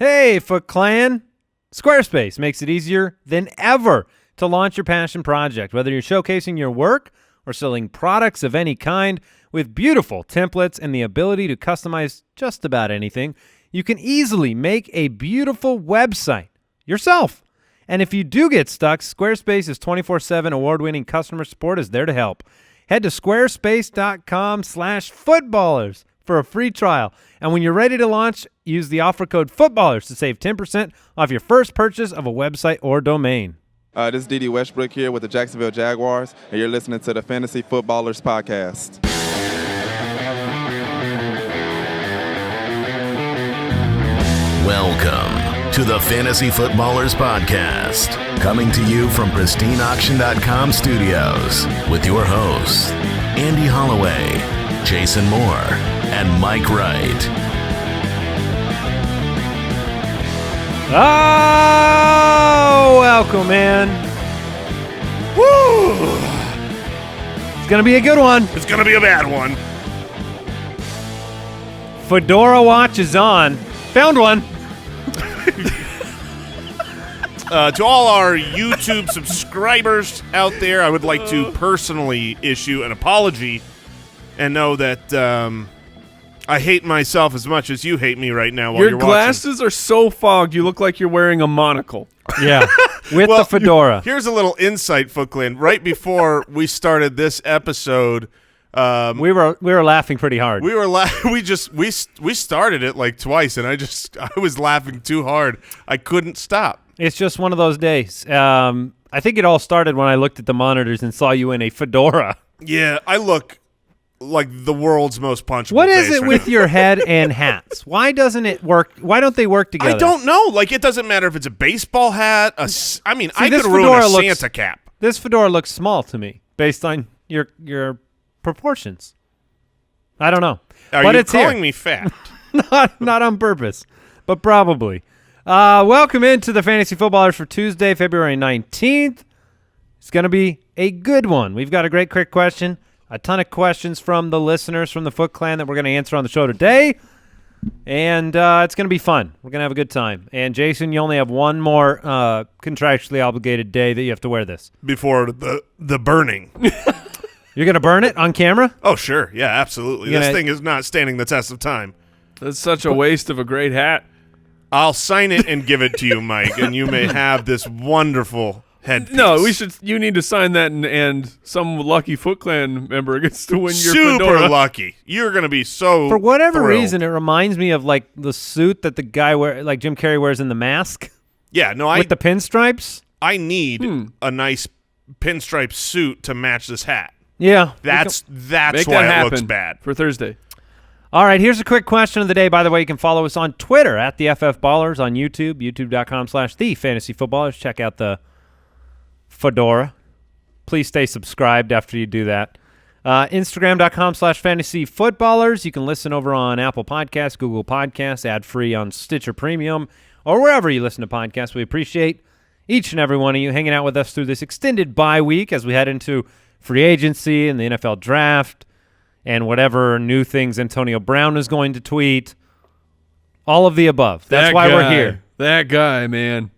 Hey, Foot Clan! Squarespace makes it easier than ever to launch your passion project, whether you're showcasing your work or selling products of any kind. With beautiful templates and the ability to customize just about anything, you can easily make a beautiful website yourself. And if you do get stuck, Squarespace's 24/7 award-winning customer support is there to help. Head to squarespace.com/footballers for a free trial. And when you're ready to launch, use the offer code footballers to save 10% off your first purchase of a website or domain. This is D.D. Westbrook here with the Jacksonville Jaguars, and you're listening to the Fantasy Footballers Podcast. Welcome to the Fantasy Footballers Podcast, coming to you from pristineauction.com studios with your hosts, Andy Holloway, Jason Moore, and Mike Wright. Oh, welcome in. Woo! It's going to be a good one. It's going to be a bad one. Fedora watch is on. Found one. To all our YouTube subscribers out there, I would like to personally issue an apology and know that I hate myself as much as you hate me right now while you're watching. Your glasses are so fogged, you look like you're wearing a monocle. Yeah, with the fedora. Here's a little insight, Foot Clan. Right before we started this episode, we were laughing pretty hard. We started it like twice, and I was laughing too hard. I couldn't stop. It's just one of those days. I think it all started when I looked at the monitors and saw you in a fedora. Yeah, I look like the world's most punchable. What is face it right with now. your head and hats? Why doesn't it work? Why don't they work together? I don't know. Like, it doesn't matter if it's a baseball hat. I could ruin a Santa cap. This fedora looks small to me based on your proportions. I don't know. Are but you it's calling here. me fat? not on purpose, but probably. Welcome into the Fantasy Footballers for Tuesday, February 19th. It's going to be a good one. We've got a great quick question, a ton of questions from the listeners from the Foot Clan that we're going to answer on the show today, and it's going to be fun. We're going to have a good time. And, Jason, you only have one more contractually obligated day that you have to wear this. Before the burning. You're going to burn it on camera? Oh, sure. Yeah, absolutely. This thing is not standing the test of time. That's such a waste of a great hat. I'll sign it and give it to you, Mike, and you may have this wonderful headpiece. No, you need to sign that, and some lucky Foot Clan member gets to win your Super fedora. lucky. You're going to be so For whatever thrilled. reason, it reminds me of like the suit that the guy like Jim Carrey wears in The Mask. Yeah, no, with the pinstripes. I need a nice pinstripe suit to match this hat. Yeah, That's Make why that it happen looks bad. for Thursday. All right, here's a quick question of the day. By the way, you can follow us on Twitter at the FF Ballers, on YouTube, youtube.com/thefantasyfootballers. Check out the fedora. Please stay subscribed after you do that. Instagram.com/fantasyfootballers. You can listen over on Apple Podcasts, Google Podcasts, ad-free on Stitcher Premium, or wherever you listen to podcasts. We appreciate each and every one of you hanging out with us through this extended bye week as we head into free agency and the NFL draft and whatever new things Antonio Brown is going to tweet. All of the above. That's why we're here. That guy, man.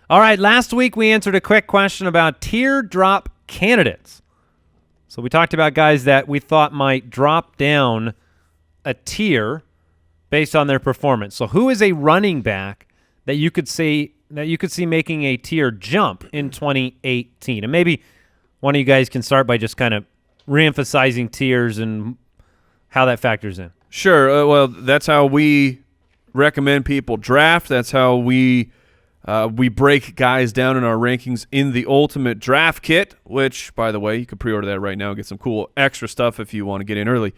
All right, last week we answered a quick question about teardrop candidates. So we talked about guys that we thought might drop down a tier based on their performance. So who is a running back that you could see making a tier jump in 2018? And maybe one of you guys can start by just kind of reemphasizing tiers and how that factors in. Sure. Well, that's how we recommend people draft. That's how we break guys down in our rankings in the Ultimate Draft Kit, which, by the way, you can pre-order that right now and get some cool extra stuff if you want to get in early.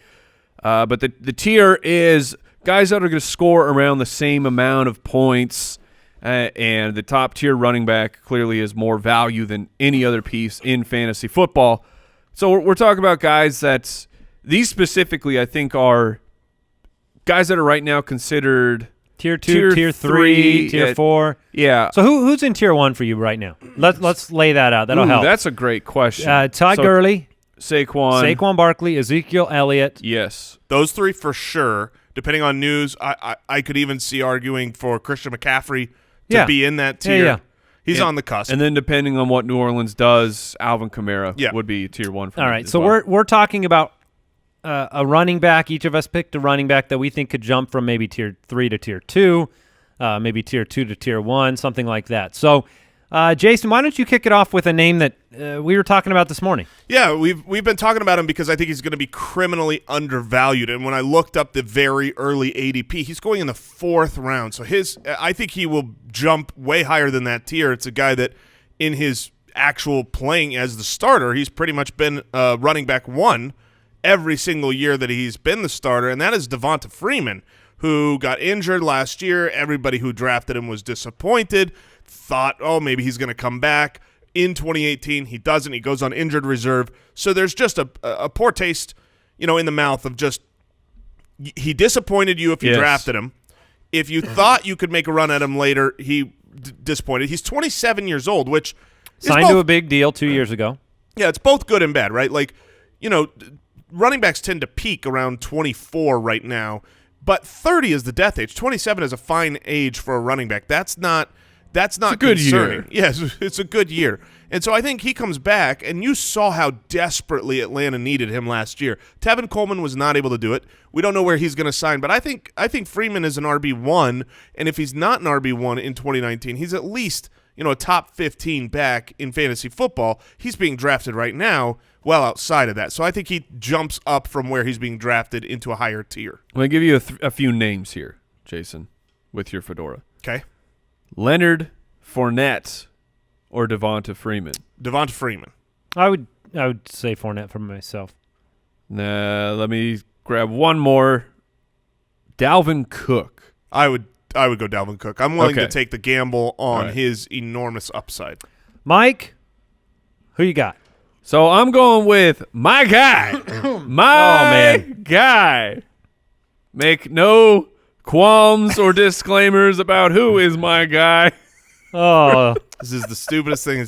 But the tier is guys that are going to score around the same amount of points, and the top tier running back clearly is more value than any other piece in fantasy football. So we're talking about guys that these specifically I think are guys that are right now considered Tier 2, Tier 3, Tier 4. Yeah. So who's in Tier 1 for you right now? Let's lay that out. That'll help. That's a great question. Todd Gurley, Saquon Barkley, Ezekiel Elliott. Yes. Those three for sure. Depending on news, I could even see arguing for Christian McCaffrey to be in that tier. Yeah. He's on the cusp. And then depending on what New Orleans does, Alvin Kamara would be tier 1 for All me right, as so well. we're talking about a running back. Each of us picked a running back that we think could jump from maybe tier 3 to tier 2, maybe tier 2 to tier 1, something like that. So, Jason, why don't you kick it off with a name that we were talking about this morning? Yeah, we've been talking about him because I think he's going to be criminally undervalued. And when I looked up the very early ADP, he's going in the 4th round. So I think he will jump way higher than that tier. It's a guy that in his actual playing as the starter, he's pretty much been running back 1 every single year that he's been the starter, and that is Devonta Freeman, who got injured last year. Everybody who drafted him was disappointed, thought, oh, maybe he's going to come back. In 2018, he doesn't. He goes on injured reserve. So there's just a poor taste, in the mouth of just he disappointed you if you drafted him. If you thought you could make a run at him later, he disappointed. He's 27 years old, which signed to a big deal 2 years ago. Yeah, it's both good and bad, right? Like, running backs tend to peak around 24 right now, but 30 is the death age. 27 is a fine age for a running back. That's not a good concerning. Yes, it's a good year. And so I think he comes back, and you saw how desperately Atlanta needed him last year. Tevin Coleman was not able to do it. We don't know where he's going to sign, but I think Freeman is an RB1, and if he's not an RB1 in 2019, he's at least a top 15 back in fantasy football. He's being drafted right now well outside of that. So I think he jumps up from where he's being drafted into a higher tier. I'm going to give you a few names here, Jason, with your Fedora. Okay. Leonard Fournette or Devonta Freeman? Devonta Freeman. I would say Fournette for myself. Nah, let me grab one more. Dalvin Cook. I would go Dalvin Cook. I'm willing to take the gamble on his enormous upside. Mike, who you got? So I'm going with my guy. Guy. Make no qualms or disclaimers about who is my guy. Oh, this is the stupidest thing.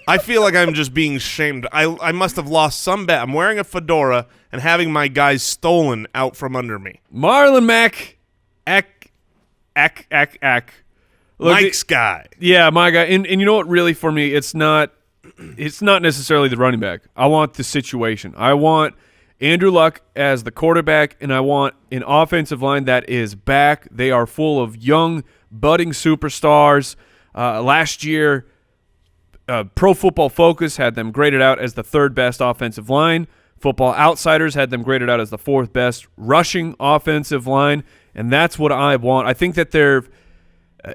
I feel like I'm just being shamed. I must have lost some bet. I'm wearing a fedora and having my guys stolen out from under me. Marlon Mack. Look, Mike's guy. Yeah, my guy. And you know what, really, for me, it's not necessarily the running back. I want the situation. I want Andrew Luck as the quarterback, and I want an offensive line that is back. They are full of young, budding superstars. Last year, Pro Football Focus had them graded out as the 3rd best offensive line. Football Outsiders had them graded out as the 4th best rushing offensive line, and that's what I want. I think that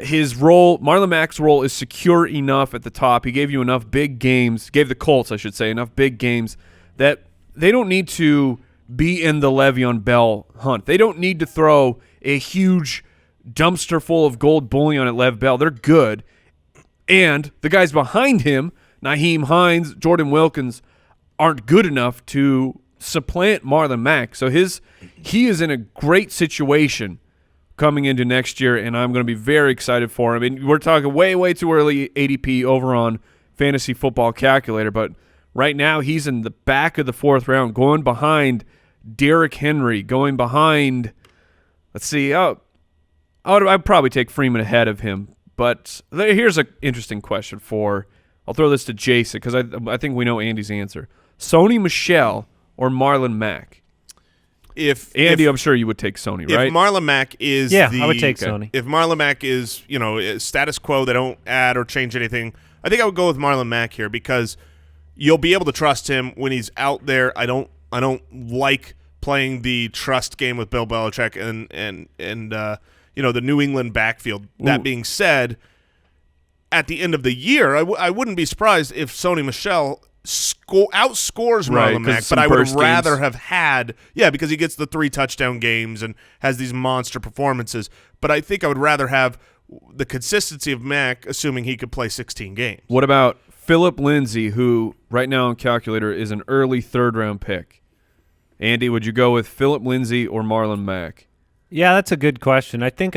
his role, Marlon Mack's role, is secure enough at the top. He gave you enough big games, gave the Colts, I should say, enough big games that they don't need to be in the Le'Veon Bell hunt. They don't need to throw a huge dumpster full of gold bullion at Lev Bell. They're good. And the guys behind him, Nyheim Hines, Jordan Wilkins, aren't good enough to supplant Marlon Mack. So he is in a great situation coming into next year, and I'm going to be very excited for him. And we're talking way, way too early ADP over on Fantasy Football Calculator, but right now he's in the back of the 4th round, going behind Derrick Henry, going behind, let's see, I'd probably take Freeman ahead of him. But here's an interesting question I'll throw this to Jason because I think we know Andy's answer. Sony Michel or Marlon Mack? Andy, I'm sure you would take Sony, right? If Marlon Mack is I would take Sony. If Marlon Mack is, status quo, they don't add or change anything, I think I would go with Marlon Mack here because you'll be able to trust him when he's out there. I don't like playing the trust game with Bill Belichick and the New England backfield. That being said, at the end of the year, I wouldn't be surprised if Sony Michel outscores Marlon Mack, but I would rather have had because he gets the 3 touchdown games and has these monster performances. But I think I would rather have the consistency of Mack, assuming he could play 16 games. What about Phillip Lindsay, who right now on Calculator is an early 3rd round pick? Andy, would you go with Phillip Lindsay or Marlon Mack? Yeah, that's a good question. I think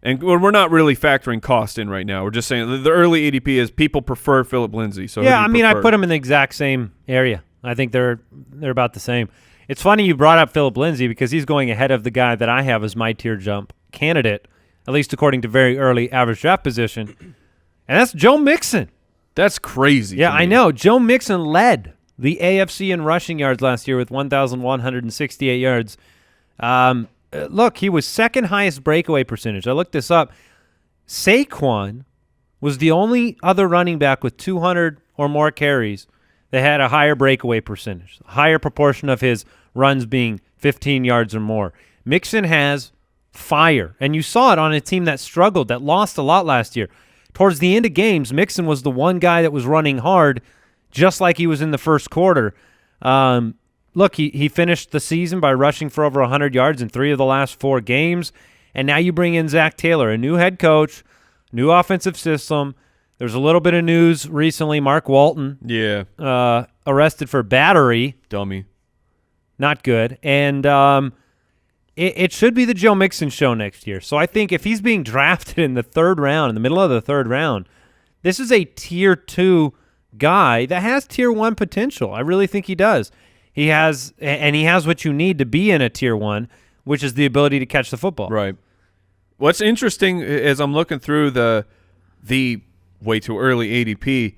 and we're not really factoring cost in right now. We're just saying the early ADP is people prefer Phillip Lindsay. So I put him in the exact same area. I think they're about the same. It's funny you brought up Philip Lindsay because he's going ahead of the guy that I have as my tier jump candidate, at least according to very early average draft position, and that's Joe Mixon. That's crazy. Yeah, to me. I know. Joe Mixon led the AFC in rushing yards last year with 1,168 yards. Look, he was second highest breakaway percentage. I looked this up. Saquon was the only other running back with 200 or more carries that had a higher breakaway percentage, a higher proportion of his runs being 15 yards or more. Mixon has fire, and you saw it on a team that struggled, that lost a lot last year. Towards the end of games, Mixon was the one guy that was running hard, just like he was in the first quarter. Look, he finished the season by rushing for over 100 yards in 3 of the last 4 games, and now you bring in Zach Taylor, a new head coach, new offensive system. There's a little bit of news recently. Mark Walton arrested for battery. Dummy. Not good. And it should be the Joe Mixon show next year. So I think if he's being drafted in the 3rd round, in the middle of the 3rd round, this is a tier 2 guy that has tier 1 potential. I really think he does. He has what you need to be in a tier 1, which is the ability to catch the football. Right. What's interesting is I'm looking through the way too early ADP.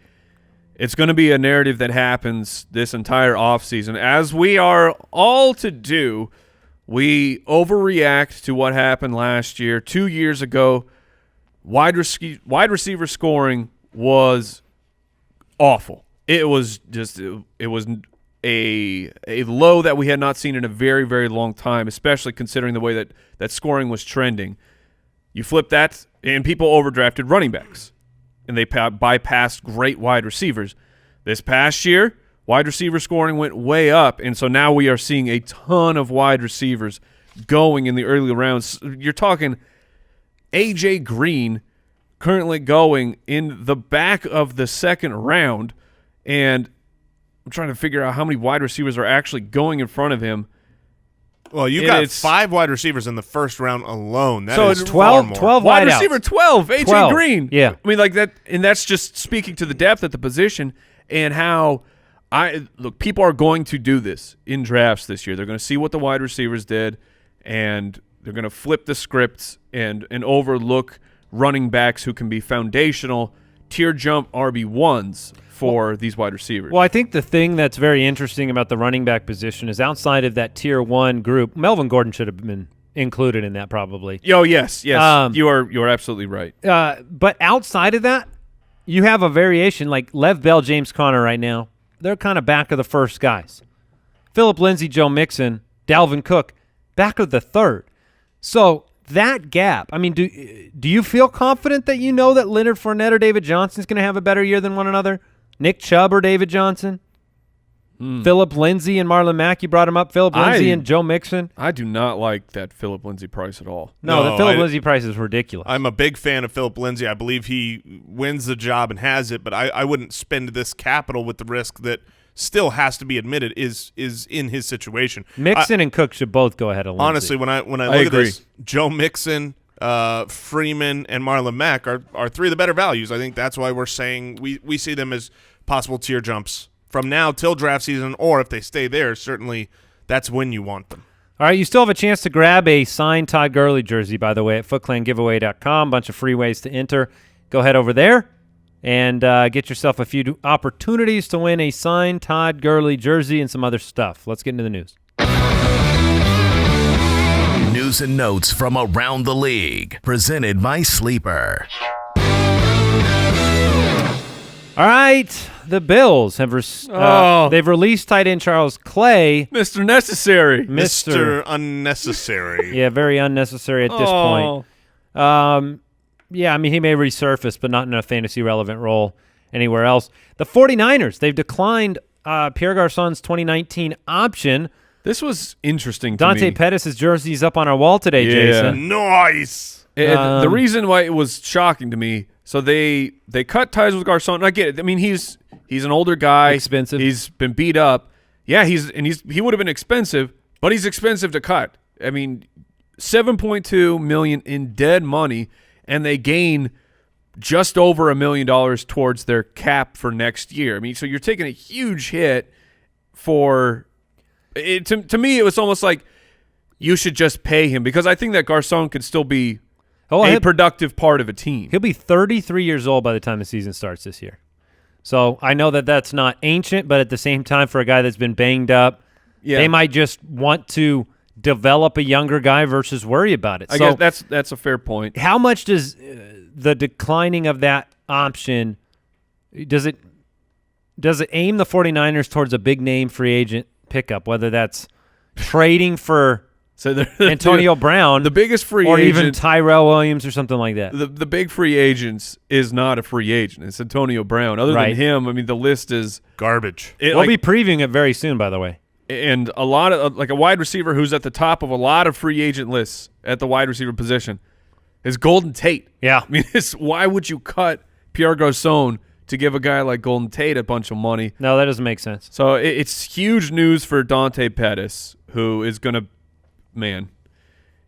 It's going to be a narrative that happens this entire offseason. As we are all to do, we overreact to what happened last year. 2 years ago, wide receiver scoring was awful. It was a low that we had not seen in a very, very long time, especially considering the way that scoring was trending. You flip that, and people overdrafted running backs, and they bypassed great wide receivers. This past year, wide receiver scoring went way up, and so now we are seeing a ton of wide receivers going in the early rounds. You're talking A.J. Green currently going in the back of the 2nd round, and I'm trying to figure out how many wide receivers are actually going in front of him. Well, you got 5 wide receivers in the 1st round alone. That so is it's 12 wide wideouts. receiver 12, A.J. 12. Green. Yeah. I mean, like that, and that's just speaking to the depth at the position and how people are going to do this in drafts this year. They're going to see what the wide receivers did, and they're going to flip the scripts and overlook running backs who can be foundational tier jump RB1s for these wide receivers. Well, I think the thing that's very interesting about the running back position is outside of that tier 1 group, Melvin Gordon should have been included in that probably. Oh, yes. You are absolutely right. But outside of that, you have a variation like Lev Bell, James Conner right now. They're kind of back of the first guys. Philip Lindsay, Joe Mixon, Dalvin Cook, back of the 3rd. So that gap, I mean, do you feel confident that you know that Leonard Fournette or David Johnson is going to have a better year than one another? Nick Chubb or David Johnson? Philip Lindsay and Marlon Mack, you brought him up. Philip Lindsay and Joe Mixon. I do not like that Philip Lindsay price at all. No, the Philip Lindsay price is ridiculous. I'm a big fan of Philip Lindsay. I believe he wins the job and has it, but I wouldn't spend this capital with the risk that still has to be admitted is in his situation. Mixon and Cook should both go ahead of Lindsay. Honestly, when I look at this, Joe Mixon, Freeman, and Marlon Mack are 3 of the better values. I think that's why we're saying we see them as possible tier jumps from now till draft season, or if they stay there, certainly that's when you want them. All right, you still have a chance to grab a signed Todd Gurley jersey, by the way, at footclangiveaway.com. Bunch of free ways to enter. Go ahead over there and get yourself a few opportunities to win a signed Todd Gurley jersey and some other stuff. Let's get into the news. News and notes from around the league, presented by Sleeper. All right, the Bills have they've released tight end Charles Clay. Mr. Necessary. Mr. Unnecessary. Yeah, very unnecessary at this point. Yeah, I mean, he may resurface, but not in a fantasy-relevant role anywhere else. The 49ers, they've declined Pierre Garçon's 2019 option. This was interesting to Dante me. Pettis' jersey's up on our wall today, Jason. Nice. The reason why it was shocking to me, so they cut ties with Garçon. I get it. I mean, he's an older guy. Expensive. He's been beat up. Yeah, he would have been expensive, but he's expensive to cut. I mean, $7.2 million in dead money, and they gain just over $1 million towards their cap for next year. I mean, so you're taking a huge hit for To me, it was almost like you should just pay him because I think that Garcon could still be a productive part of a team. He'll be 33 years old by the time the season starts this year. So I know that that's not ancient, but at the same time, for a guy that's been banged up, they might just want to develop a younger guy versus worry about it. I guess that's a fair point. How much does the declining of that option does it aim the 49ers towards a big name free agent pickup, whether that's trading for Antonio Brown, the biggest free or agent, even Tyrell Williams or something like that? The big free agents is not a free agent. It's Antonio Brown. Other than him, I mean, the list is garbage. We'll be previewing it very soon, by the way. And a lot of like a wide receiver who's at the top of a lot of free agent lists at the wide receiver position is Golden Tate. Yeah. I mean, why would you cut Pierre Garcon to give a guy like Golden Tate a bunch of money? No, that doesn't make sense. So it's huge news for Dante Pettis, who is going to,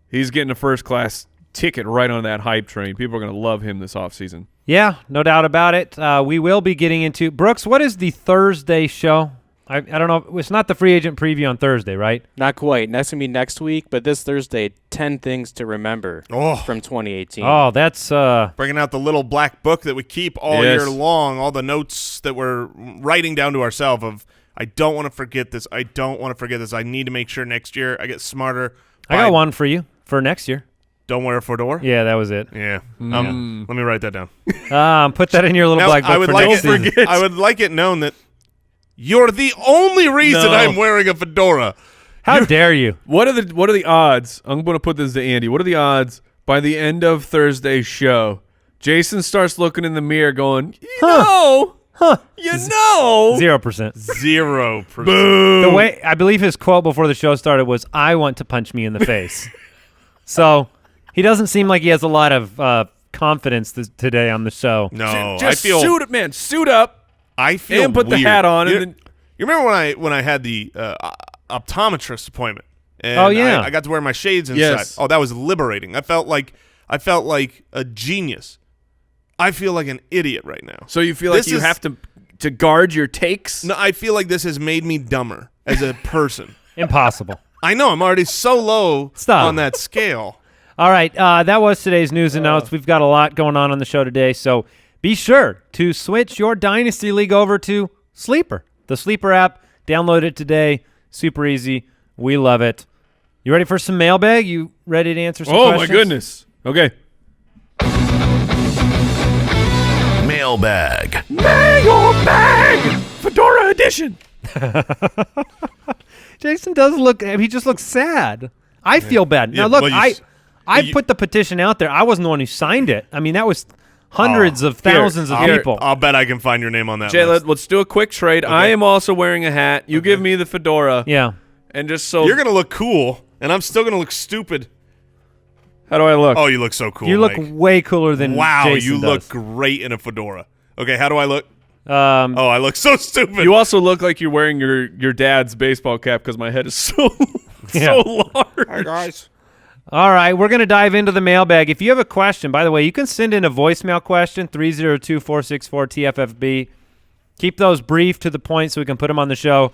he's getting a first-class ticket right on that hype train. People are going to love him this offseason. Yeah, no doubt about it. We will be getting into – Brooks, what is the Thursday show? I don't know. It's not the free agent preview on Thursday, right? Not quite. That's going to be next week, but this Thursday, 10 things to remember from 2018. Oh, that's bringing out the little black book that we keep all year long, all the notes that we're writing down to ourselves of, I don't want to forget this. I don't want to forget this. I need to make sure next year I get smarter. I got one for you for next year. Don't wear a fedora? Yeah, that was it. Yeah. Let me write that down. Put that in your little black book for next season. I would like it known that you're the only reason I'm wearing a fedora. How dare you? What are the odds? I'm going to put this to Andy. What are the odds by the end of Thursday's show, Jason starts looking in the mirror going, you know. 0%. 0%. The way I believe his quote before the show started was, "I want to punch me in the face." So he doesn't seem like he has a lot of confidence today on the show. No, just suit up. I feel and put weird. the hat on. You remember when I had the optometrist appointment? And I got to wear my shades inside. Yes. Oh, that was liberating. I felt like a genius. I feel like an idiot right now. So you feel like you have to guard your takes? No, I feel like this has made me dumber as a person. Impossible. I know. I'm already so low on that scale. All right. That was today's news and notes. We've got a lot going on the show today, so be sure to switch your Dynasty League over to Sleeper, the Sleeper app. Download it today. Super easy. We love it. You ready for some mailbag? You ready to answer some questions? Oh, my goodness. Okay. Mailbag. Fedora edition. Jason does look – he just looks sad. I feel bad. Now, look, I put the petition out there. I wasn't the one who signed it. I mean, that was hundreds of thousands of people. I'll bet I can find your name on that Jay, list. let's do a quick trade. Okay. I am also wearing a hat. You give me the fedora. Yeah. And just so – you're going to look cool, and I'm still going to look stupid. How do I look? Oh, you look so cool. You look way cooler than Jason you does. look great in a fedora. Okay, how do I look? Oh, I look so stupid. You also look like you're wearing your dad's baseball cap because my head is so large. Hi, guys. All right, we're going to dive into the mailbag. If you have a question, by the way, you can send in a voicemail question, 302-464-TFFB. Keep those brief to the point so we can put them on the show.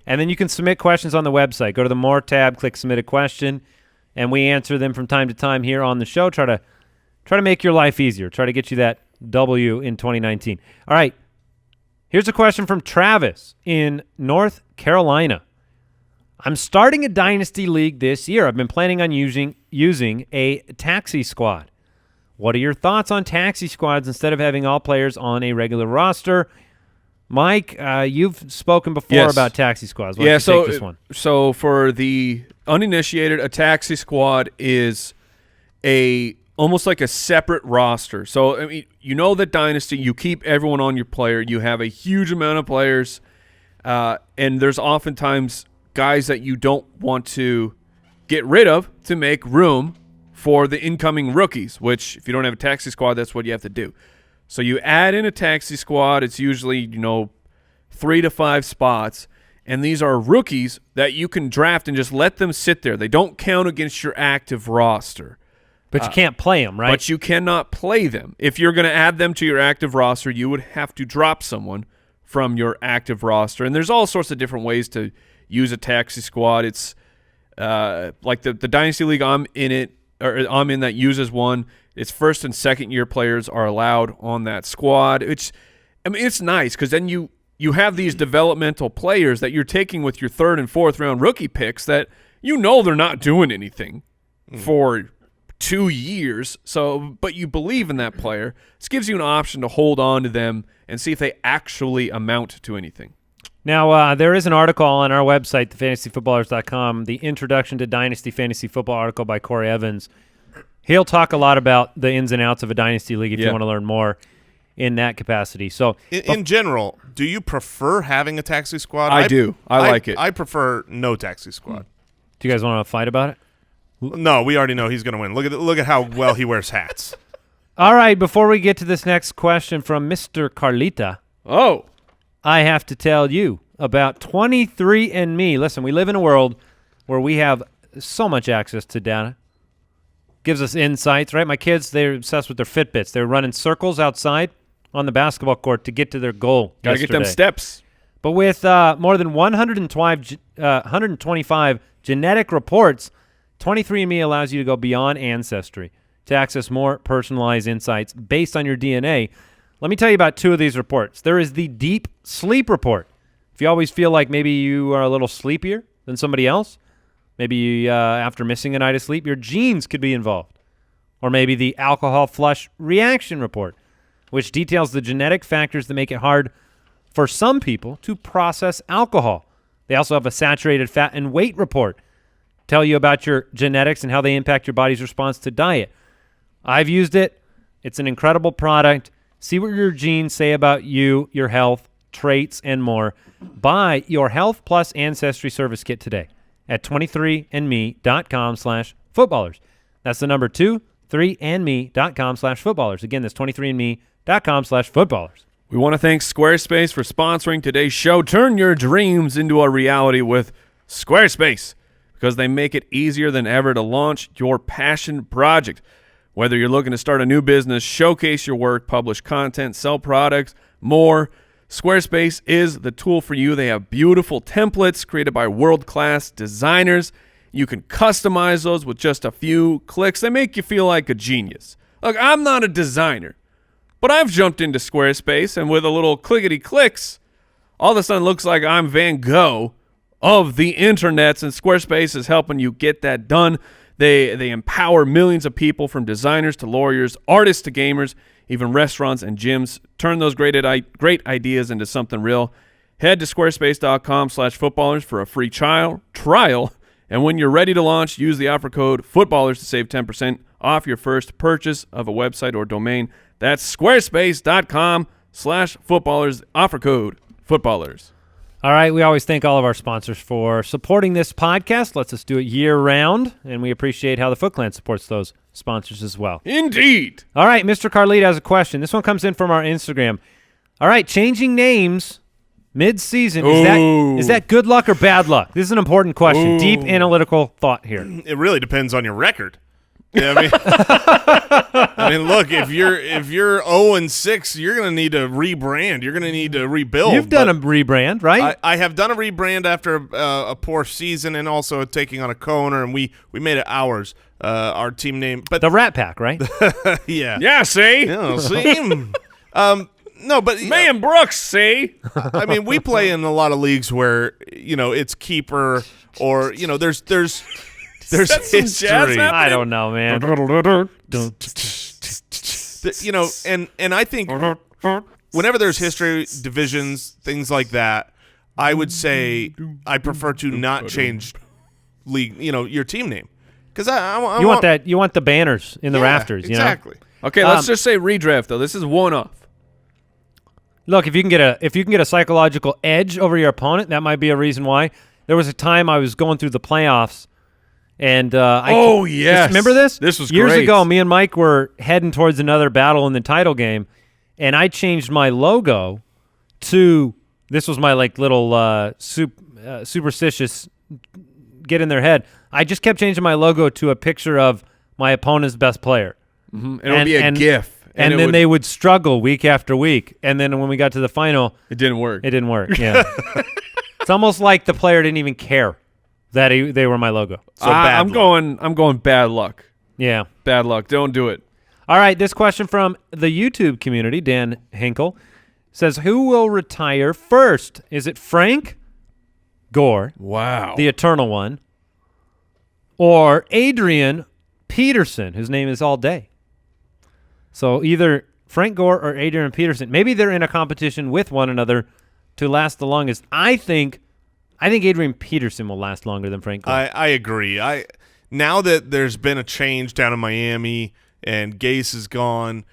And then you can submit questions on the website. Go to the More tab, click Submit a Question, and we answer them from time to time here on the show. Try to make your life easier. Try to get you that W in 2019. All right, here's a question from Travis in North Carolina. I'm starting a Dynasty League this year. I've been planning on using a taxi squad. What are your thoughts on taxi squads instead of having all players on a regular roster? Mike, you've spoken before about taxi squads. Why don't you take this one? So for the uninitiated, a taxi squad is almost like a separate roster. So I mean, you know that Dynasty, you keep everyone on your player. You have a huge amount of players, and there's oftentimes guys that you don't want to get rid of to make room for the incoming rookies, which if you don't have a taxi squad, that's what you have to do. So you add in a taxi squad. It's usually, 3 to 5 spots, and these are rookies that you can draft and just let them sit there. They don't count against your active roster. But you can't play them, right? But you cannot play them. If you're going to add them to your active roster, you would have to drop someone from your active roster. And there's all sorts of different ways to use a taxi squad. It's like the Dynasty League I'm in that uses one. It's first and second year players are allowed on that squad. It's nice because then you have these developmental players that you're taking with your third and fourth round rookie picks that they're not doing anything for 2 years. But you believe in that player. This gives you an option to hold on to them and see if they actually amount to anything. Now, there is an article on our website, thefantasyfootballers.com, the Introduction to Dynasty Fantasy Football article by Corey Evans. He'll talk a lot about the ins and outs of a Dynasty League if you want to learn more in that capacity. So, in general, do you prefer having a taxi squad? I do. I like it. I prefer no taxi squad. Do you guys want to fight about it? No, we already know he's going to win. Look at how well he wears hats. All right, before we get to this next question from Mr. Carlita. Oh. I have to tell you about 23andMe. Listen, we live in a world where we have so much access to data. Gives us insights, right? My kids, they're obsessed with their Fitbits. They're running circles outside on the basketball court to get to their goal. Got to get them steps. But with more than 125 genetic reports, 23andMe allows you to go beyond ancestry to access more personalized insights based on your DNA. Let me tell you about 2 of these reports. There is the Deep Sleep Report. If you always feel like maybe you are a little sleepier than somebody else, maybe after missing a night of sleep, your genes could be involved. Or maybe the Alcohol Flush Reaction Report, which details the genetic factors that make it hard for some people to process alcohol. They also have a Saturated Fat and Weight Report. Tell you about your genetics and how they impact your body's response to diet. I've used it. It's an incredible product. See what your genes say about you, your health, traits, and more. Buy your Health Plus Ancestry Service Kit today at 23andme.com/footballers. That's the number 23andme.com/footballers. Again, that's 23andme.com/footballers. We want to thank Squarespace for sponsoring today's show. Turn your dreams into a reality with Squarespace because they make it easier than ever to launch your passion project. Whether you're looking to start a new business, showcase your work, publish content, sell products, more, Squarespace is the tool for you. They have beautiful templates created by world-class designers. You can customize those with just a few clicks. They make you feel like a genius. Look, I'm not a designer, but I've jumped into Squarespace, and with a little clickety-clicks, all of a sudden it looks like I'm Van Gogh of the internets, and Squarespace is helping you get that done. They empower millions of people, from designers to lawyers, artists to gamers, even restaurants and gyms. Turn those great ideas into something real. Head to squarespace.com/footballers for a free trial. And when you're ready to launch, use the offer code footballers to save 10% off your first purchase of a website or domain. That's squarespace.com/footballers. Offer code footballers. All right, we always thank all of our sponsors for supporting this podcast. Lets us do it year-round, and we appreciate how the Foot Clan supports those sponsors as well. Indeed. All right, Mr. Carlita has a question. This one comes in from our Instagram. All right, changing names mid-season, is that good luck or bad luck? This is an important question. Deep analytical thought here. It really depends on your record. Yeah, I mean, look, if you're 0-6, you're going to need to rebrand. You're going to need to rebuild. You've done a rebrand, right? I have done a rebrand after a poor season, and also taking on a co-owner, and we made it ours. Our team name, but the Rat Pack, right? Yeah. Yeah. See. Yeah, see. No, but Man Brooks, see? I mean, we play in a lot of leagues where it's keeper, or there's history. I don't know, man. And I think whenever there's history, divisions, things like that, I would say I prefer to not change league, your team name, because you want that. You want the banners in the rafters. Exactly. Okay, let's just say redraft though. This is one-off. Look, if you can get a psychological edge over your opponent, that might be a reason why. There was a time I was going through the playoffs, and yes, remember this? This was years great. ago. Me and Mike were heading towards another battle in the title game, and I changed my logo to this was my little superstitious get in their head. I just kept changing my logo to a picture of my opponent's best player. Mm-hmm. And it would be a GIF. And then they would struggle week after week. And then when we got to the final, it didn't work. Yeah. It's almost like the player didn't even care that they were my logo. So bad luck. I'm going bad luck. Yeah. Bad luck. Don't do it. All right, this question from the YouTube community, Dan Hinkle, says, who will retire first? Is it Frank Gore, Wow. the eternal one, or Adrian Peterson, whose name is all day? So either Frank Gore or Adrian Peterson. Maybe they're in a competition with one another to last the longest. I think Adrian Peterson will last longer than Frank Gore. I agree. Now that there's been a change down in Miami and Gase is gone,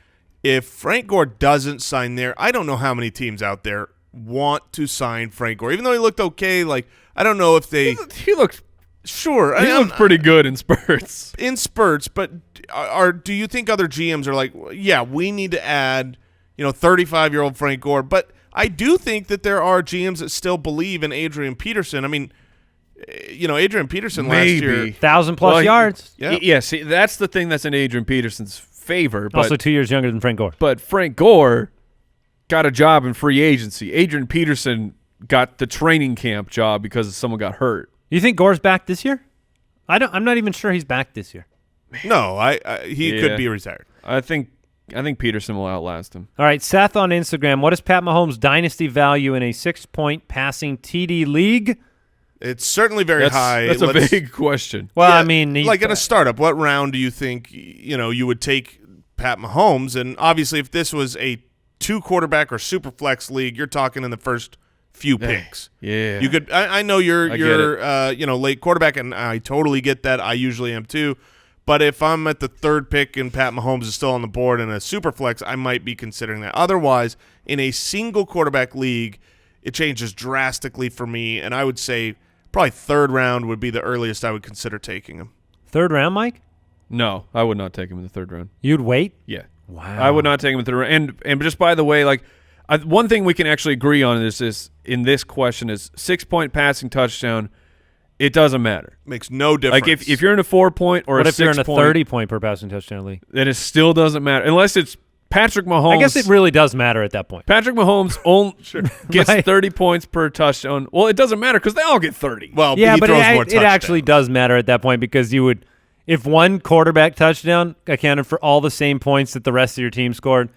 if Frank Gore doesn't sign there, I don't know how many teams out there want to sign Frank Gore. Even though he looked okay, like I don't know if they He looked sure. He looked pretty good in spurts. In spurts, but do you think other GMs are like, yeah, we need to add, 35-year-old Frank Gore? But I do think that there are GMs that still believe in Adrian Peterson. I mean, Adrian Peterson last year, 1,000+ yards. Yeah, see, that's the thing that's in Adrian Peterson's favor. But, Also 2 years younger than Frank Gore. But Frank Gore got a job in free agency. Adrian Peterson got the training camp job because someone got hurt. You think Gore's back this year? I'm not even sure he's back this year. No, he could be retired. I think Peterson will outlast him. All right, Seth on Instagram. What is Pat Mahomes' dynasty value in a 6-point passing TD league? It's certainly very high. That's a big question. Well, yeah, I mean, like in a startup, what round do you think you would take Pat Mahomes? And obviously, if this was a 2-quarterback or super flex league, you're talking in the first few picks. Yeah, you could. I know you're late quarterback, and I totally get that. I usually am too. But if I'm at the 3rd pick and Pat Mahomes is still on the board in a super flex, I might be considering that. Otherwise, in a single quarterback league, it changes drastically for me, and I would say probably 3rd round would be the earliest I would consider taking him. 3rd round, Mike? No, I would not take him in the 3rd round. You'd wait? Yeah. Wow. I would not take him in the 3rd round. And just by the way, one thing we can actually agree on is in this question is 6-point passing touchdown. It doesn't matter. Makes no difference. Like if you're in a 4-point or what a 6-point. if you're in a 30-point per passing touchdown league? Then it still doesn't matter unless it's Patrick Mahomes. I guess it really does matter at that point. Patrick Mahomes gets 30 points per touchdown. Well, it doesn't matter because they all get 30. Well, yeah, he but throws more it actually does matter at that point because you would, if one quarterback touchdown accounted for all the same points that the rest of your team scored,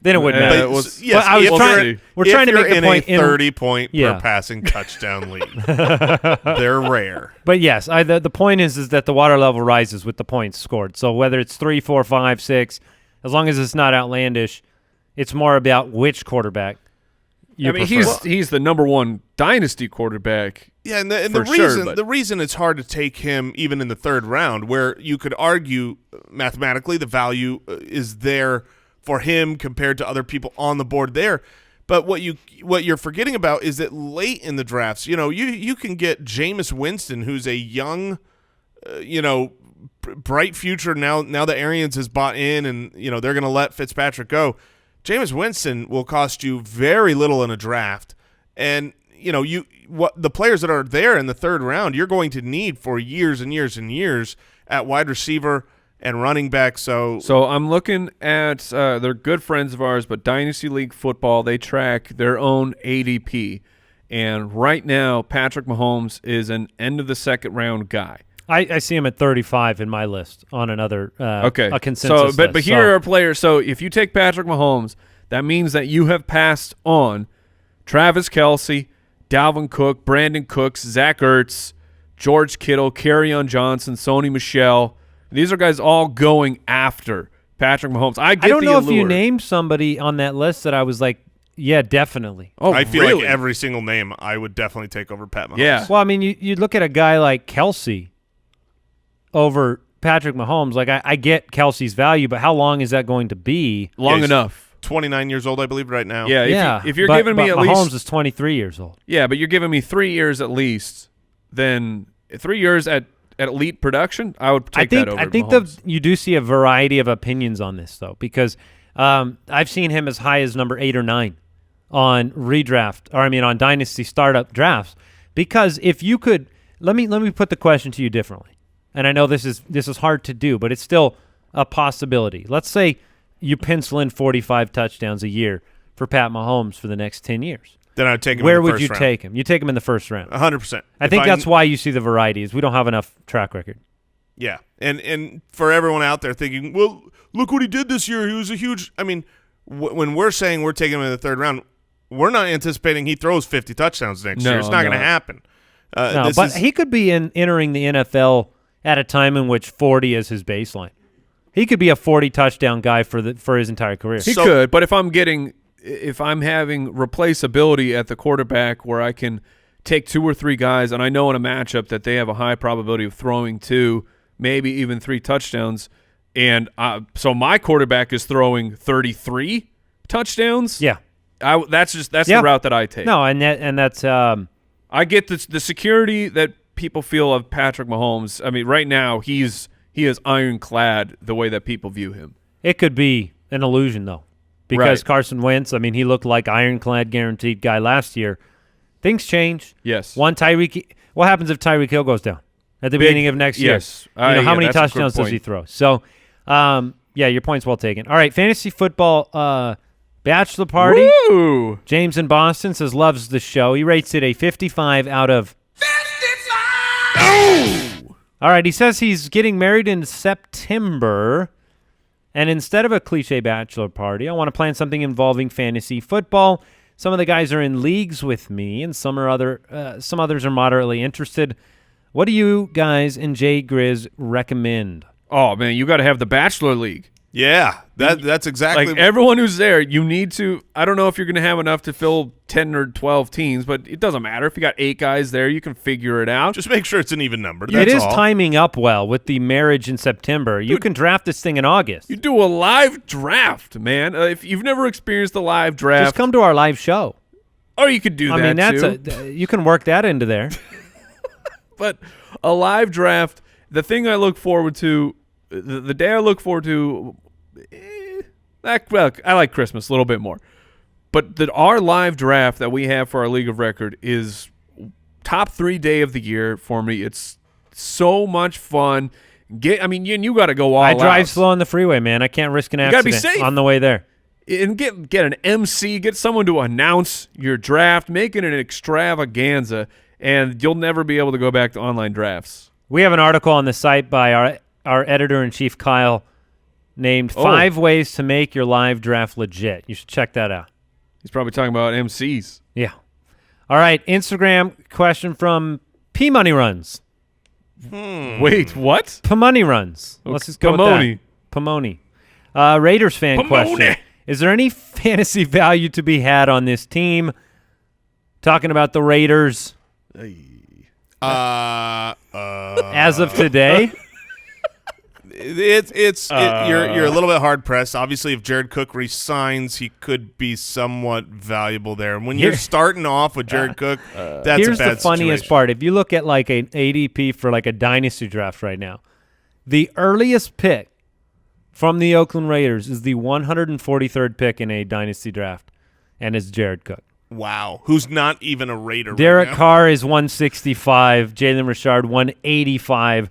then it wouldn't matter. We're trying to make the point in a 30-point per passing touchdown league. They're rare. But yes, the point is that the water level rises with the points scored. So whether it's 3, 4, 5, 6, as long as it's not outlandish, it's more about which quarterback you prefer. He's the number 1 dynasty quarterback. Yeah, and the reason it's hard to take him even in the 3rd round, where you could argue mathematically the value is there for him compared to other people on the board there. But what you're forgetting about is that late in the drafts, you can get Jameis Winston, who's a young, bright future now that Arians has bought in and, they're going to let Fitzpatrick go. Jameis Winston will cost you very little in a draft. And, the players that are there in the 3rd round, you're going to need for years and years and years at wide receiver and running back. So I'm looking at they're good friends of ours, but Dynasty League Football, they track their own ADP. And right now, Patrick Mahomes is an end of the 2nd round guy. I see him at 35 in my list on another a consensus list. But here are players. So if you take Patrick Mahomes, that means that you have passed on Travis Kelce, Dalvin Cook, Brandon Cooks, Zach Ertz, George Kittle, Kerryon Johnson, Sony Michel. These are guys all going after Patrick Mahomes. I don't know allure. if you named somebody on that list that I was like, yeah, definitely. Oh, I feel like every single name I would definitely take over Pat Mahomes. Yeah. Well, I mean, you look at a guy like Kelce over Patrick Mahomes. Like, I get Kelce's value, but how long is that going to be? Long enough. 29 years old, I believe, right now. Yeah. If you're giving me at least Mahomes is 23 years old. Yeah, but you're giving me 3 years at least. Then 3 years at elite production, I would take that over. I think you do see a variety of opinions on this though, because I've seen him as high as number 8 or 9 on on Dynasty startup drafts. Because if you could, let me put the question to you differently. And I know this is hard to do, but it's still a possibility. Let's say you pencil in 45 touchdowns a year for Pat Mahomes for the next 10 years. then I'd take him Where in the would first you round. take him? You take him in the first round. 100%. I think that's why you see the variety is we don't have enough track record. Yeah, and for everyone out there thinking, well, look what he did this year. He was a huge – I mean, when we're saying we're taking him in the third round, we're not anticipating he throws 50 touchdowns next year. It's not going to happen. No, but he could be entering the NFL at a time in which 40 is his baseline. He could be a 40 touchdown guy for his entire career. He could, but if I'm having replaceability at the quarterback where I can take 2 or 3 guys, and I know in a matchup that they have a high probability of throwing 2, maybe even 3 touchdowns, and so my quarterback is throwing 33 touchdowns. Yeah, that's the route that I take. No, and that's I get the security that people feel of Patrick Mahomes. I mean, right now he is ironclad the way that people view him. It could be an illusion though, because Carson Wentz. I mean, he looked like ironclad guaranteed guy last year. Things change. Yes. What happens if Tyreek Hill goes down at the beginning of next year? Yes. How many touchdowns does he throw? So, your point's well taken. All right, fantasy football bachelor party. Woo! James in Boston says loves the show. He rates it a 55 out of 55. Oh! All right, he says he's getting married in September, and instead of a cliche bachelor party, I want to plan something involving fantasy football. Some of the guys are in leagues with me, and some others are moderately interested. What do you guys and Jay Grizz recommend? Oh man, you got to have the Bachelor League. Yeah, that's exactly like everyone who's there. You need to. I don't know if you're going to have enough to fill 10 or 12 teams, but it doesn't matter. If you got 8 guys there, you can figure it out. Just make sure it's an even number. It is timing up well with the marriage in September. You can draft this thing in August. You do a live draft, man. If you've never experienced a live draft, just come to our live show. Or you could do that. I mean, you can work that into there. But a live draft, the thing I look forward to. The day I look forward to, I like Christmas a little bit more. But our live draft that we have for our League of Record is top 3 day of the year for me. It's so much fun. You got to go all out. I drive slow on the freeway, man. I can't risk an accident be safe on the way there. And get an MC, get someone to announce your draft, make it an extravaganza, and you'll never be able to go back to online drafts. We have an article on the site by our editor-in-chief, Kyle, named 5 Ways to Make Your Live Draft Legit. You should check that out. He's probably talking about MCs. Yeah. All right, Instagram question from P-Money Runs. Wait, what? P-Money Runs. Let's just go with that. Pomoni. Raiders fan question. Is there any fantasy value to be had on this team? Talking about the Raiders. As of today? You're a little bit hard pressed. Obviously, if Jared Cook resigns, he could be somewhat valuable there. And when you're starting off with Jared Cook, that's a bad Here's the funniest situation. part. If you look at like an ADP for like a dynasty draft right now, the earliest pick from the Oakland Raiders is the 143rd pick in a dynasty draft, and it's Jared Cook. Wow, who's not even a Raider? Derek right now. Carr is 165, Jalen Richard 185.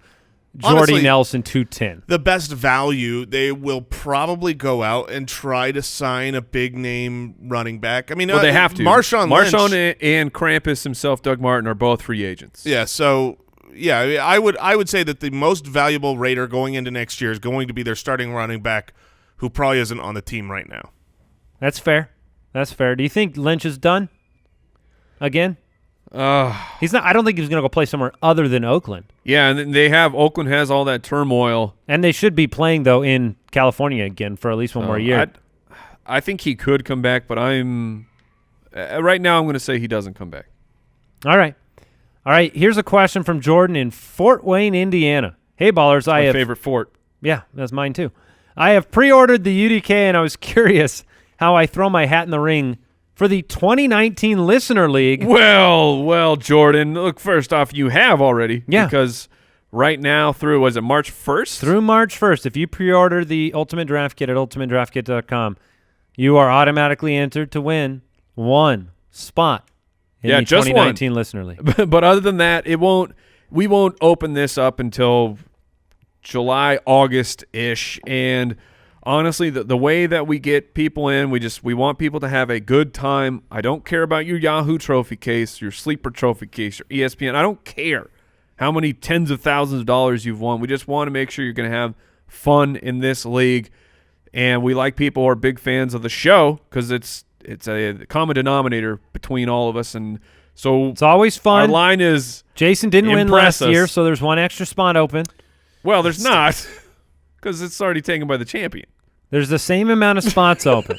Jordy Honestly, Nelson, 210. The best value, they will probably go out and try to sign a big-name running back. I mean, they have to. Marshawn and Krampus himself, Doug Martin, are both free agents. Yeah, so, yeah, I would say that the most valuable Raider going into next year is going to be their starting running back, who probably isn't on the team right now. That's fair. That's fair. Do you think Lynch is done again? He's not. I don't think he's going to go play somewhere other than Oakland. Yeah, and Oakland has all that turmoil. And they should be playing, though, in California again for at least one more year. I think he could come back, but right now I'm going to say he doesn't come back. All right. Here's a question from Jordan in Fort Wayne, Indiana. Hey, ballers. My favorite fort. Yeah, that's mine, too. I have pre-ordered the UDK, and I was curious how I throw my hat in the ring for the 2019 Listener League. Well, Jordan, look, first off, you have already. Yeah. Because right now through, was it March 1st? Through March 1st, if you pre-order the Ultimate Draft Kit at ultimatedraftkit.com, you are automatically entered to win one spot in the just 2019 Listener League. But other than that, we won't open this up until July, August-ish, and honestly, the way that we get people in, we want people to have a good time. I don't care about your Yahoo trophy case, your sleeper trophy case, your ESPN. I don't care how many tens of thousands of dollars you've won. We just want to make sure you're going to have fun in this league. And we like people who are big fans of the show because it's a common denominator between all of us. And so it's always fun. Our line is Jason didn't win last us. year, so there's one extra spot open. Well, there's not because it's already taken by the champion. There's the same amount of spots open.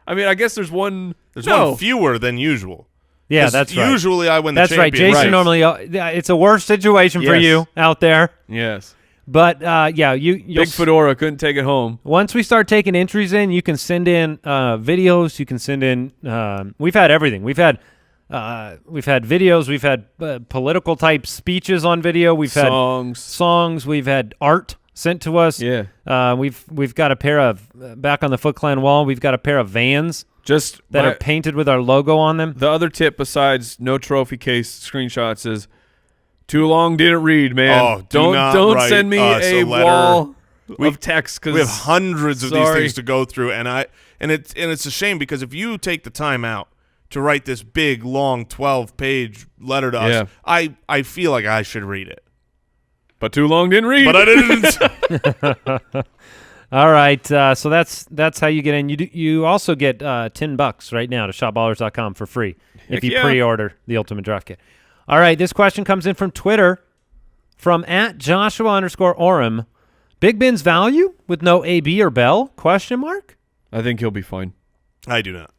I mean, I guess there's one. There's one fewer than usual. Yeah, that's right. Usually I win the That's right. championship. Jason normally it's a worse situation for you out there. Yes. But you'll Big Fedora couldn't take it home. Once we start taking entries in, you can send in videos. You can send in. We've had everything. We've had videos. We've had political type speeches on video. We've had songs. We've had art sent to us. Yeah. We've got a pair of back on the Foot Clan wall. We've got a pair of Vans that are painted with our logo on them. The other tip besides no trophy case screenshots is too long didn't read, man. Oh, don't send me a wall of text because we have hundreds of these things to go through, and it's a shame because if you take the time out to write this big long 12-page letter to us, I feel like I should read it. But too long didn't read. But I didn't. All right, so that's how you get in. You also get $10 right now to shopballers.com for free if you pre-order the Ultimate Draft Kit. All right, this question comes in from Twitter from @Joshua_Orem. Big Ben's value with no AB or Bell? ? I think he'll be fine. I do not.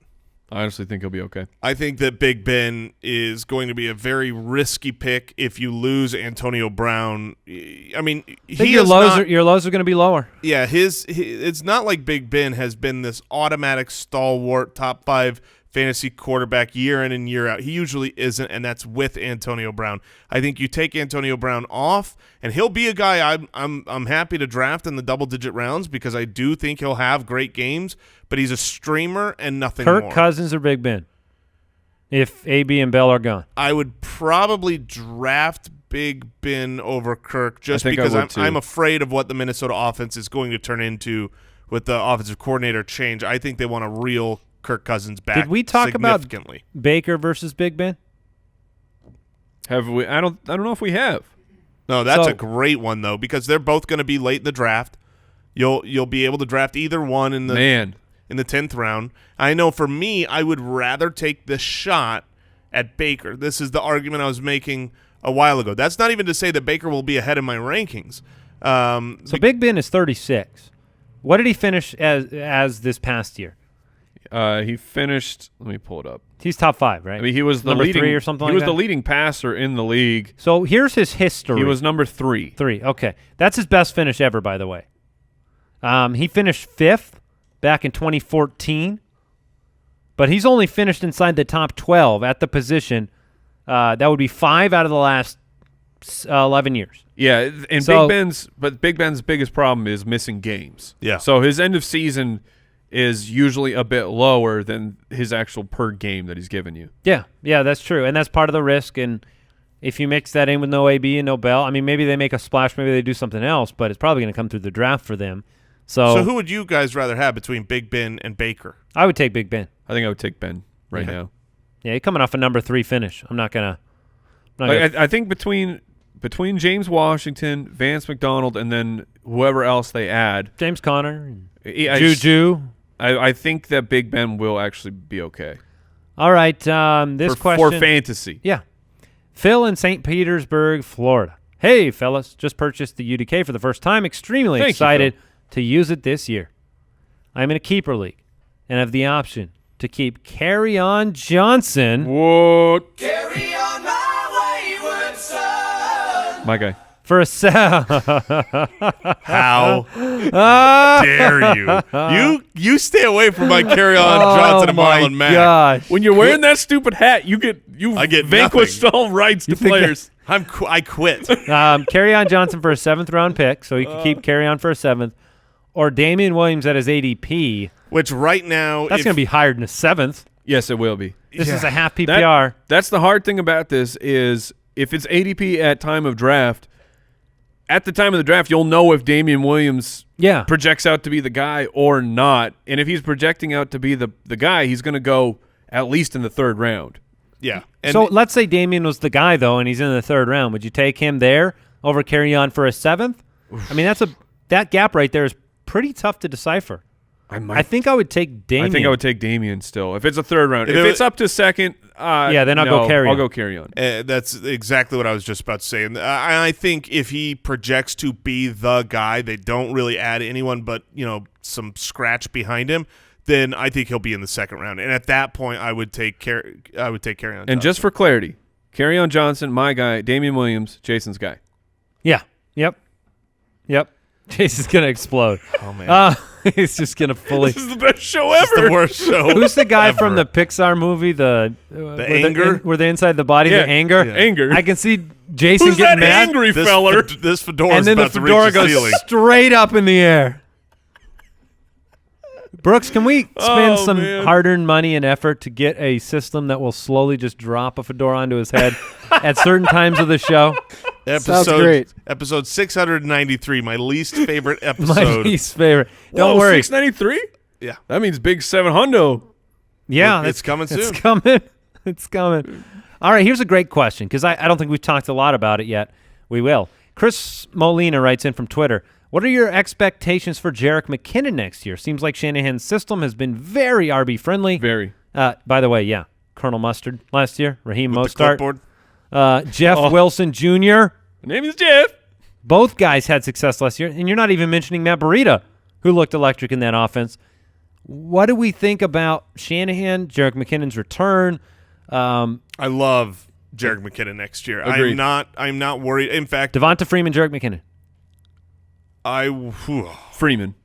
I honestly think he'll be okay. I think that Big Ben is going to be a very risky pick if you lose Antonio Brown. I mean, your lows are going to be lower. Yeah, it's not like Big Ben has been this automatic stalwart top 5 fantasy quarterback year in and year out. He usually isn't, and that's with Antonio Brown. I think you take Antonio Brown off, and he'll be a guy I'm happy to draft in the double-digit rounds because I do think he'll have great games, but he's a streamer and nothing more. Kirk Cousins or Big Ben if AB and Bell are gone? I would probably draft Big Ben over Kirk just because I'm afraid of what the Minnesota offense is going to turn into with the offensive coordinator change. I think they want a real Kirk Cousins back. Did we talk about significantly. Baker versus Big Ben? Have we? I don't know if we have. No, that's a great one though because they're both going to be late in the draft. You'll be able to draft either one in the 10th round. I know for me, I would rather take the shot at Baker. This is the argument I was making a while ago. That's not even to say that Baker will be ahead of my rankings. So Big Ben is 36. What did he finish as this past year? He finished. Let me pull it up. He's top 5, right? I mean, he was number 3 or something. He was the leading passer in the league. So here's his history. He was number 3. 3. Okay, that's his best finish ever, by the way. He finished 5th back in 2014, but he's only finished inside the top 12 at the position. That would be 5 out of the last 11 years. Yeah, and Big Ben's biggest problem is missing games. Yeah. So his end of season is usually a bit lower than his actual per game that he's given you. Yeah, that's true, and that's part of the risk. And if you mix that in with no AB and no Bell, I mean, maybe they make a splash, maybe they do something else, but it's probably going to come through the draft for them. So who would you guys rather have between Big Ben and Baker? I would take Big Ben. I think I would take Ben now. Yeah, you're coming off a number 3 finish. I'm not gonna. I think between James Washington, Vance McDonald, and then whoever else they add, James Conner, Juju. I think that Big Ben will actually be okay. All right, this question for fantasy. Yeah, Phil in St. Petersburg, Florida. Hey, fellas, just purchased the UDK for the first time. Extremely excited to use it this year. I'm in a keeper league and have the option to keep Kerryon Johnson. What? Carry on my wayward son. My guy. For a How dare you? You stay away from my Kerryon Johnson and Marlon Mack. Gosh. When you're wearing that stupid hat, I get vanquished nothing. all rights to players. I quit. Kerryon Johnson for a 7th round pick, so you can keep Kerryon for a 7th, or Damian Williams at his ADP. Which right now that's going to be higher than a 7th. Yes, it will be. This is a half PPR. That's the hard thing about this is if it's ADP at time of draft, at the time of the draft, you'll know if Damian Williams Yeah. projects out to be the guy or not. And if he's projecting out to be the guy, he's going to go at least in the 3rd round. Yeah. And So let's say Damian was the guy, though, and he's in the 3rd round. Would you take him there over Kerryon for a 7th? I mean, that gap right there is pretty tough to decipher. I think I would take Damian. I think I would take Damian still. If it's a 3rd round. If it's up to 2nd, then I'll go Kerryon. I'll go Kerryon. That's exactly what I was just about to say. And I think if he projects to be the guy, they don't really add anyone but, some scratch behind him, then I think he'll be in the 2nd round. And at that point, I would take Kerryon. And just for clarity, Kerryon Johnson, my guy, Damian Williams, Jason's guy. Yeah. Yep. Jason's going to explode. Oh, man. He's just going to fully. This is the best show ever. This is the worst show. Who's the guy ever. from the Pixar movie, the Anger? where they're inside the body, Yeah. the Anger? Yeah. Anger. I can see Jason Who's getting that mad. angry This feller? This Fedora And then the about to fedora reach the goes ceiling. straight up in the air. Brooks, can we spend some man. hard-earned money and effort to get a system that will slowly just drop a fedora onto his head at certain times of the show? Sounds great. Episode 693, my least favorite episode. My least favorite. Don't Whoa, worry. 693? Yeah. That means big 700. Yeah, It's coming soon. It's coming. It's coming. All right, here's a great question because I don't think we've talked a lot about it yet. We will. Chris Molina writes in from Twitter, what are your expectations for Jerick McKinnon next year? Seems like Shanahan's system has been very RB-friendly. Very. By the way, yeah, Colonel Mustard last year, Raheem With the Mostert. clipboard. Jeff Wilson Jr. My name is Jeff. Both guys had success last year, and you're not even mentioning Matt Breida, who looked electric in that offense. What do we think about Shanahan, Jerick McKinnon's return? I love Jerick McKinnon next year. Agreed. I'm not worried. In fact, Devonta Freeman, Jerick McKinnon. Freeman.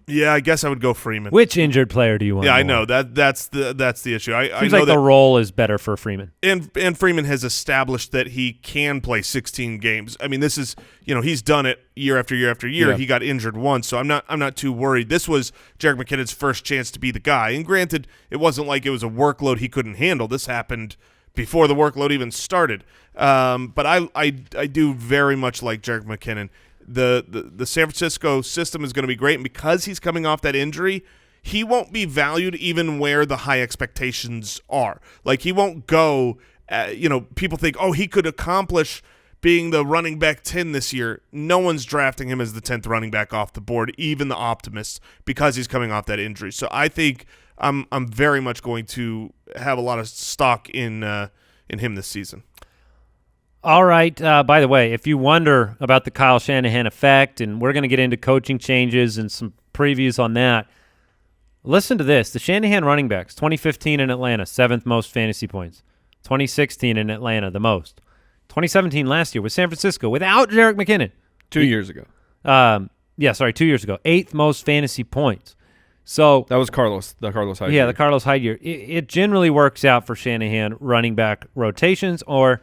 Yeah, I guess I would go Freeman. Which injured player do you want? Yeah, I more? know that's the issue. I Seems know like that, the role is better for Freeman. and Freeman has established that he can play 16 games. I mean, this is he's done it year after year after year. Yeah. He got injured once, so I'm not too worried. This was Jerick McKinnon's first chance to be the guy. And granted, it wasn't like it was a workload he couldn't handle. This happened before the workload even started. But I do very much like Jerick McKinnon. The San Francisco system is going to be great, and because he's coming off that injury, he won't be valued even where the high expectations are. Like, he won't go, people think, oh, he could accomplish being the running back 10 this year. No one's drafting him as the 10th running back off the board, even the optimists, because he's coming off that injury. So I think I'm very much going to have a lot of stock in him this season. All right. By the way, if you wonder about the Kyle Shanahan effect, and we're going to get into coaching changes and some previews on that, listen to this. The Shanahan running backs, 2015 in Atlanta, 7th most fantasy points. 2016 in Atlanta, the most. 2017 last year with San Francisco without Jerick McKinnon. 2 years ago. 2 years ago. 8th most fantasy points. So That was Carlos. The Carlos Hyde. yeah, the Carlos Hyde year. It generally works out for Shanahan running back rotations, or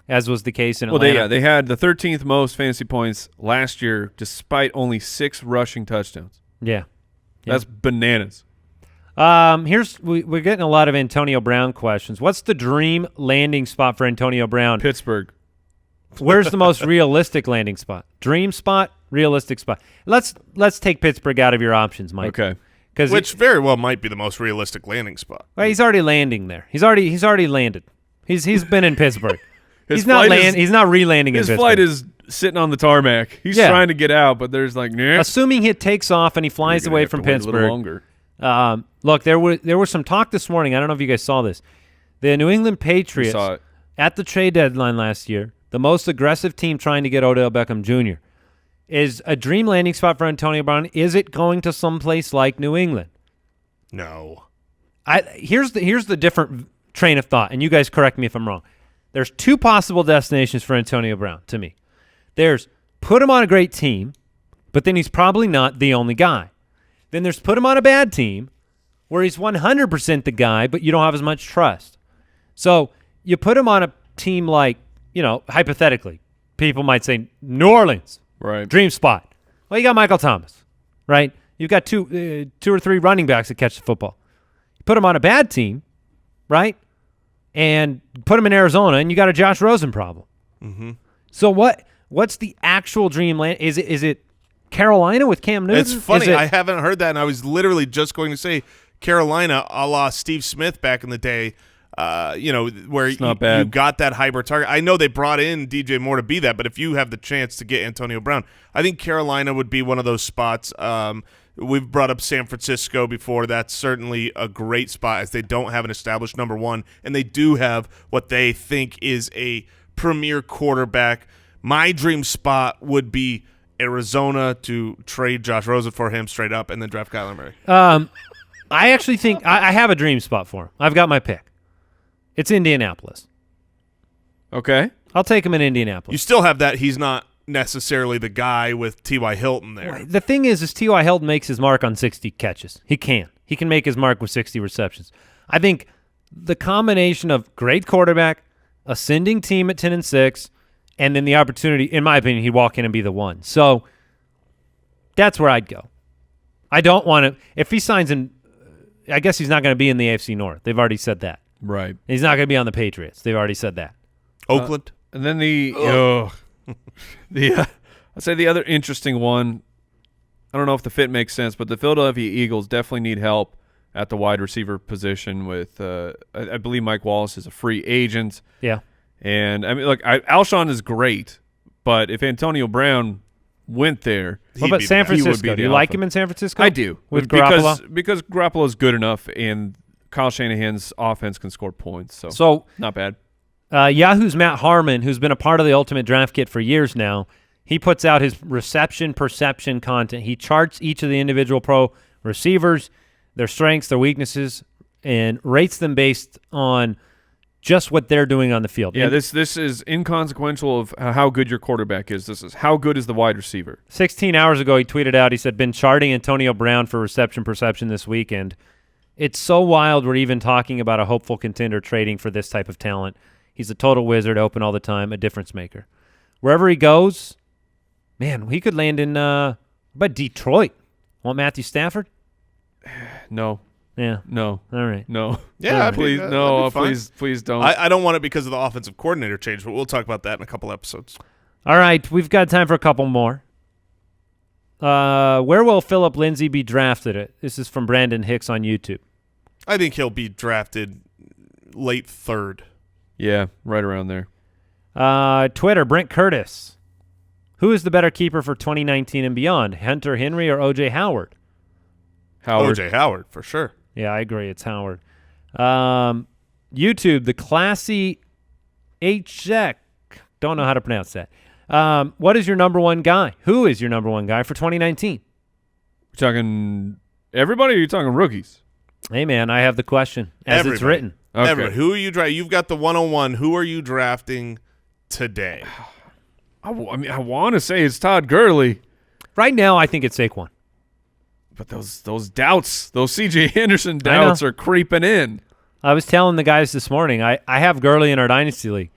as was the case in Atlanta. Well, they had the 13th most fantasy points last year, despite only 6 rushing touchdowns. Yeah. That's bananas. We're getting a lot of Antonio Brown questions. What's the dream landing spot for Antonio Brown? Pittsburgh. Where's the most realistic landing spot? Dream spot, realistic spot. Let's take Pittsburgh out of your options, Mike. Okay. Which very well might be the most realistic landing spot. Well, he's already landing there. He's already landed. He's been in Pittsburgh. His he's not flight is- he's not re-landing in His Pittsburgh. flight is sitting on the tarmac. He's Yeah. trying to get out, but there's like, nah. Assuming he takes off and he flies You're gonna away have from to wait a little Pittsburgh. longer. Look, there was some talk this morning. I don't know if you guys saw this. The New England Patriots saw it. at the trade deadline last year, the most aggressive team trying to get Odell Beckham Jr. Is a dream landing spot for Antonio Brown. Is it going to someplace like New England? No. Here's the different train of thought, and you guys correct me if I'm wrong. There's 2 possible destinations for Antonio Brown to me. There's put him on a great team, but then he's probably not the only guy. Then there's put him on a bad team where he's 100% the guy, but you don't have as much trust. So you put him on a team like, hypothetically, people might say New Orleans, Right. dream spot. Well, you got Michael Thomas, right? You've got two or three running backs that catch the football. You put him on a bad team, right? And put him in Arizona, and you got a Josh Rosen problem. Mm-hmm. So what's the actual dream land? Is it Carolina with Cam Newton? It's funny. I haven't heard that, and I was literally just going to say Carolina a la Steve Smith back in the day, where you got that hybrid target. I know they brought in DJ Moore to be that, but if you have the chance to get Antonio Brown, I think Carolina would be one of those spots. We've brought up San Francisco before. That's certainly a great spot as they don't have an established number one, and they do have what they think is a premier quarterback. My dream spot would be Arizona to trade Josh Rosen for him straight up and then draft Kyler Murray. I actually think I have a dream spot for him. I've got my pick. It's Indianapolis. Okay. I'll take him in Indianapolis. You still have that. He's not necessarily the guy with T.Y. Hilton there. The thing is T.Y. Hilton makes his mark on 60 catches. He can make his mark with 60 receptions. I think the combination of great quarterback, ascending team at 10-6, and then the opportunity, in my opinion, he'd walk in and be the one. So that's where I'd go. I don't want to – if he signs in – I guess he's not going to be in the AFC North. They've already said that. Right. He's not going to be on the Patriots. They've already said that. Oakland. And then I'd say the other interesting one, I don't know if the fit makes sense, but the Philadelphia Eagles definitely need help at the wide receiver position with I believe Mike Wallace is a free agent. Yeah. And, I mean, look, Alshon is great, but if Antonio Brown went there, what about San Francisco? Do you like him in San Francisco? I do. With Garoppolo? Because Garoppolo's good enough, and Kyle Shanahan's offense can score points. So not bad. Yahoo's Matt Harmon, who's been a part of the Ultimate Draft Kit for years now, he puts out his reception perception content. He charts each of the individual pro receivers, their strengths, their weaknesses, and rates them based on just what they're doing on the field. Yeah, and this is inconsequential of how good your quarterback is. This is how good is the wide receiver. 16 hours ago, he tweeted out, he said, been charting Antonio Brown for reception perception this weekend. It's so wild we're even talking about a hopeful contender trading for this type of talent. He's a total wizard, open all the time, a difference maker. Wherever he goes, man, he could land in but Detroit. Want Matthew Stafford? No. Yeah. No. All right. No. Yeah, please, no, please don't. I don't want it because of the offensive coordinator change, but we'll talk about that in a couple episodes. All right, we've got time for a couple more. Where will Philip Lindsay be drafted? This is from Brandon Hicks on YouTube. I think he'll be drafted late third. Yeah, right around there. Twitter, Brent Curtis. Who is the better keeper for 2019 and beyond, Hunter Henry or O.J. Howard? O.J. Howard, for sure. Yeah, I agree. It's Howard. YouTube, the classy H-Zek. Don't know how to pronounce that. What is your number one guy? Who is your number one guy for 2019? You talking everybody or you talking rookies? Hey, man, I have the question as Everybody. It's written. Okay. Everybody. Who are you drafting? You've got the 101. Who are you drafting today? I want to say it's Todd Gurley. Right now, I think it's Saquon. But those doubts, those C.J. Anderson doubts are creeping in. I was telling the guys this morning, I have Gurley in our Dynasty League.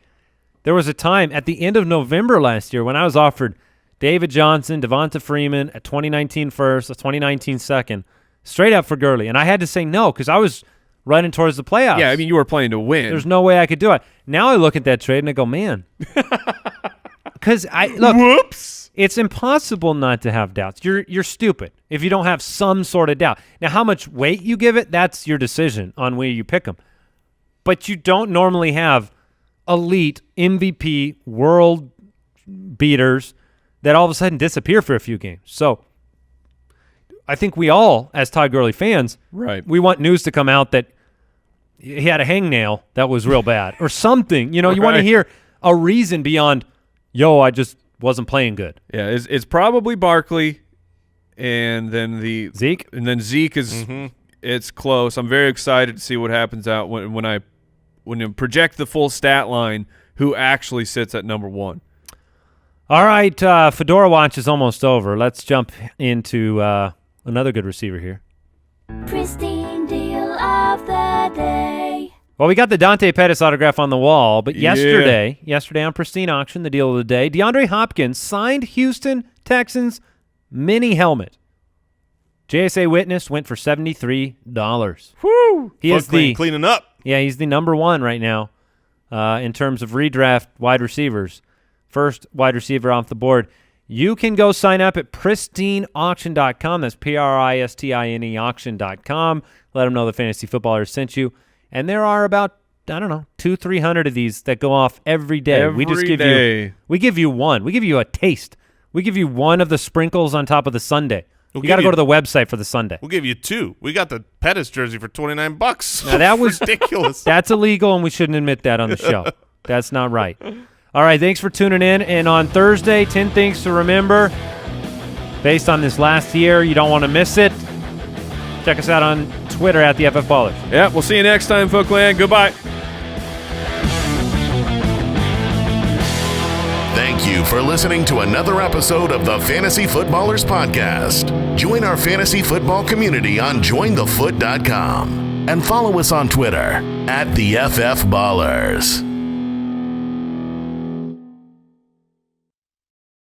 There was a time at the end of November last year when I was offered David Johnson, Devonta Freeman, a 2019 first, a 2019 second, straight up for Gurley. And I had to say no because I was running towards the playoffs. Yeah, I mean, you were playing to win. There's no way I could do it. Now I look at that trade and I go, man. Because whoops. It's impossible not to have doubts. You're stupid if you don't have some sort of doubt. Now, how much weight you give it, that's your decision on where you pick them. But you don't normally have elite MVP world beaters that all of a sudden disappear for a few games. So I think we all, as Todd Gurley fans, right, we want news to come out that he had a hangnail that was real bad or something. You know, you want to hear a reason beyond, I just wasn't playing good. Yeah, it's probably Barkley, and then Zeke, and then Zeke is it's close. I'm very excited to see what happens out when you project the full stat line. Who actually sits at number one? All right, Fedora Watch is almost over. Let's jump into another good receiver here. Pristine deal of the day. Well, we got the Dante Pettis autograph on the wall, but yesterday on Pristine Auction, the deal of the day, DeAndre Hopkins signed Houston Texans mini helmet. JSA Witness went for $73. Woo! He is cleaning up. Yeah, he's the number one right now in terms of redraft wide receivers. first wide receiver off the board. You can go sign up at pristineauction.com. That's PRISTINE auction.com. Let them know the Fantasy Footballers sent you. And there are about, 200-300 of these that go off every day. We give you one. We give you a taste. We give you one of the sprinkles on top of the sundae. You got to go to the website for the sundae. We'll give you 2. We got the Pettis jersey for $29. Now that was ridiculous. That's illegal, and we shouldn't admit that on the show. That's not right. All right, thanks for tuning in. And on Thursday, 10 things to remember based on this last year. You don't want to miss it. Check us out on Twitter at the FF Ballers. Yeah, we'll see you next time, Folkland. Goodbye. Thank you for listening to another episode of the Fantasy Footballers Podcast. Join our fantasy football community on jointhefoot.com and follow us on Twitter at the FF Ballers.